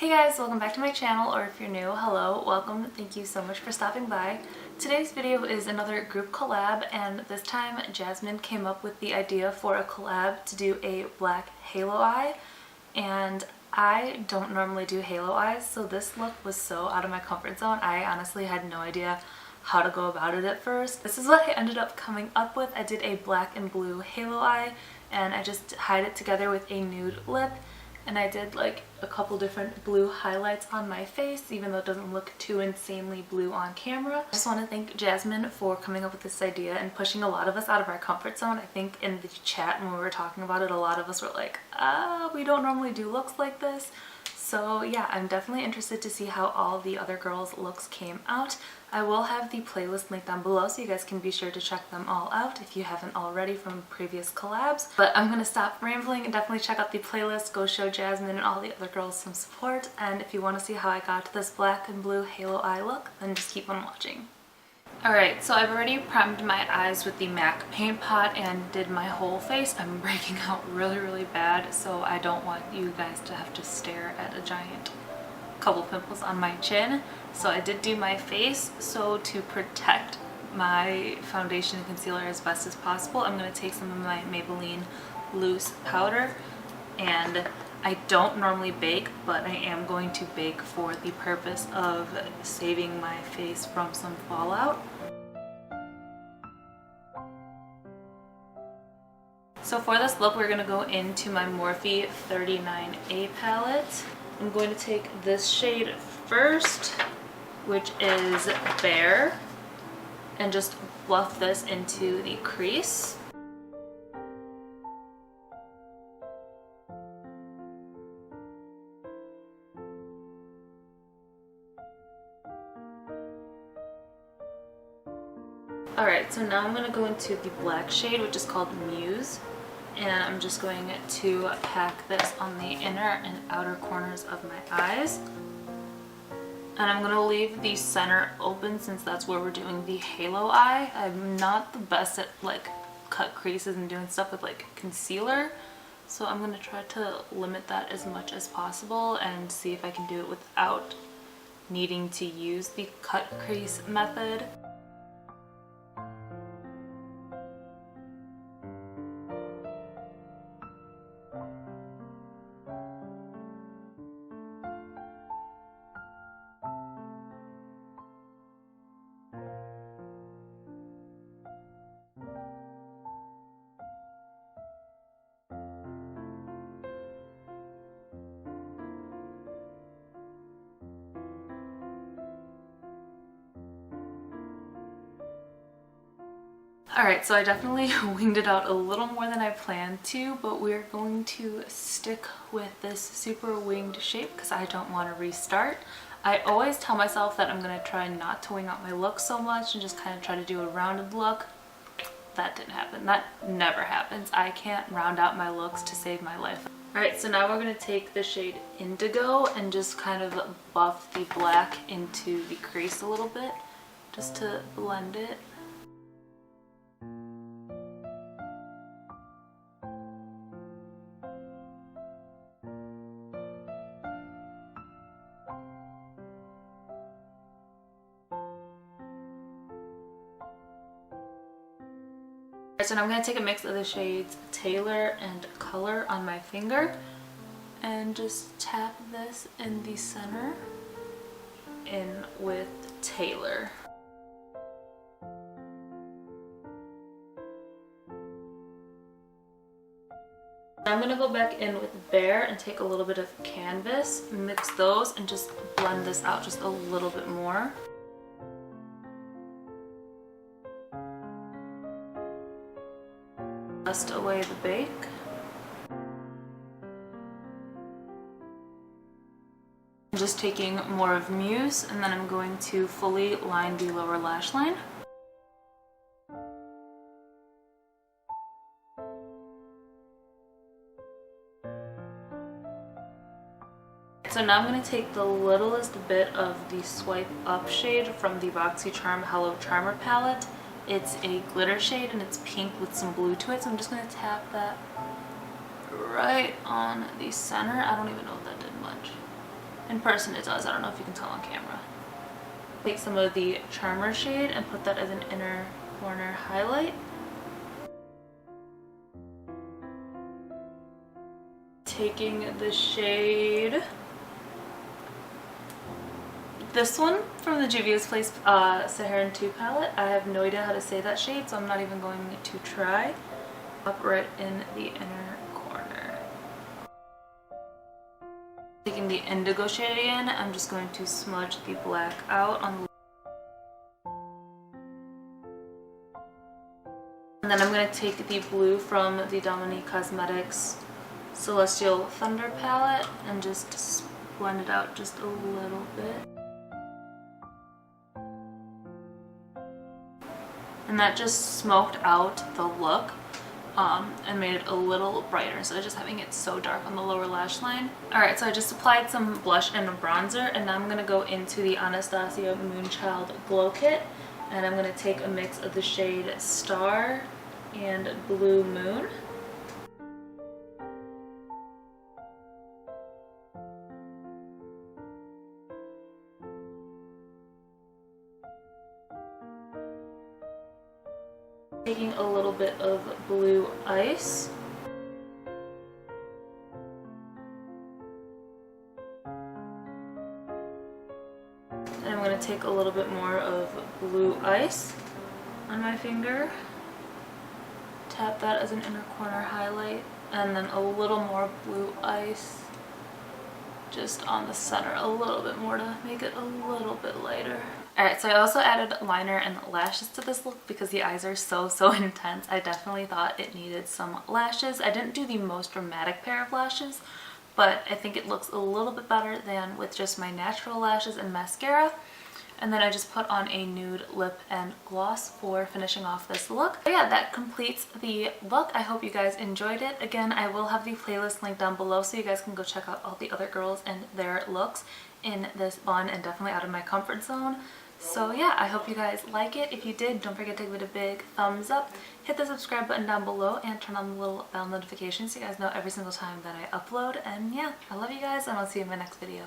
Hey guys, welcome back to my channel, or if you're new, hello, welcome, thank you so much for stopping by. Today's video is another group collab, and this time Jasmine came up with the idea for a collab to do a black halo eye, and I don't normally do halo eyes, so this look was so out of my comfort zone. I honestly had no idea how to go about it at first. This is what I ended up coming up with. I did a black and blue halo eye, and I just tied it together with a nude lip. And I did like a couple different blue highlights on my face, even though it doesn't look too insanely blue on camera. I just want to thank Jasmine for coming up with this idea and pushing a lot of us out of our comfort zone. I think in the chat when we were talking about it, a lot of us were like, we don't normally do looks like this. So yeah, I'm definitely interested to see how all the other girls' looks came out. I will have the playlist linked down below, so you guys can be sure to check them all out if you haven't already from previous collabs. But I'm gonna stop rambling and definitely check out the playlist. Go show Jasmine and all the other girls some support. And if you want to see how I got to this black and blue halo eye look, then just keep on watching. Alright, so I've already primed my eyes with the MAC paint pot and did my whole face. I'm breaking out really bad, so I don't want you guys to have to stare at a giant couple pimples on my chin. So I did do my face, so to protect my foundation and concealer as best as possible, I'm going to take some of my Maybelline loose powder, and I don't normally bake, but I am going to bake for the purpose of saving my face from some fallout. So for this look, we're going to go into my Morphe 39A palette. I'm going to take this shade first, which is Bare, and just fluff this into the crease. Alright, so now I'm going to go into the black shade, which is called Muse, and I'm just going to pack this on the inner and outer corners of my eyes. And I'm going to leave the center open since that's where we're doing the halo eye. I'm not the best at like cut creases and doing stuff with like concealer, so I'm going to try to limit that as much as possible and see if I can do it without needing to use the cut crease method. Alright, so I definitely winged it out a little more than I planned to, but we're going to stick with this super winged shape because I don't want to restart. I always tell myself that I'm going to try not to wing out my look so much and just kind of try to do a rounded look. That didn't happen. That never happens. I can't round out my looks to save my life. Alright, so now we're going to take the shade Indigo and just kind of buff the black into the crease a little bit just to blend it. So now I'm going to take a mix of the shades Tailor and Color on my finger and just tap this in the center in with Tailor. I'm going to go back in with Bare and take a little bit of Canvas, mix those, and just blend this out just a little bit more. Dust away the bake. I'm just taking more of Muse, and then I'm going to fully line the lower lash line. So now I'm going to take the littlest bit of the Swipe Up shade from the Boxycharm Hello Charmer palette. It's a glitter shade and it's pink with some blue to it, so I'm just going to tap that right on the center. I don't even know if that did much. In person it does, I don't know if you can tell on camera. Take some of the Charmer shade and put that as an inner corner highlight. Taking the shade, this one from the Juvia's Place Saharan 2 palette. I have no idea how to say that shade, so I'm not even going to try. Up right in the inner corner. Taking the indigo shade in, I'm just going to smudge the black out on the, and then I'm going to take the blue from the Dominique Cosmetics Celestial Thunder palette and just blend it out just a little bit. And that just smoked out the look and made it a little brighter instead of just having it so dark on the lower lash line. Alright, so I just applied some blush and bronzer, and now I'm going to go into the Anastasia Moonchild Glow Kit, and I'm going to take a mix of the shade Star and Blue Moon. Taking a little bit of Blue Ice. And I'm going to take a little bit more of Blue Ice on my finger. Tap that as an inner corner highlight. And then a little more Blue Ice just on the center a little bit more to make it a little bit lighter. Alright, so I also added liner and lashes to this look because the eyes are so intense. I definitely thought it needed some lashes. I didn't do the most dramatic pair of lashes, but I think it looks a little bit better than with just my natural lashes and mascara. And then I just put on a nude lip and gloss for finishing off this look. But yeah, that completes the look. I hope you guys enjoyed it. Again, I will have the playlist linked down below so you guys can go check out all the other girls and their looks in this fun and definitely out of my comfort zone. So yeah, I hope you guys like it. If you did, don't forget to give it a big thumbs up. Hit the subscribe button down below and turn on the little bell notifications so you guys know every single time that I upload. And yeah, I love you guys and I'll see you in my next video.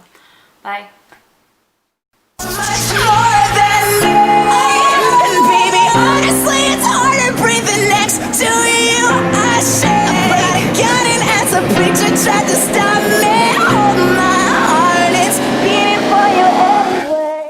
Bye!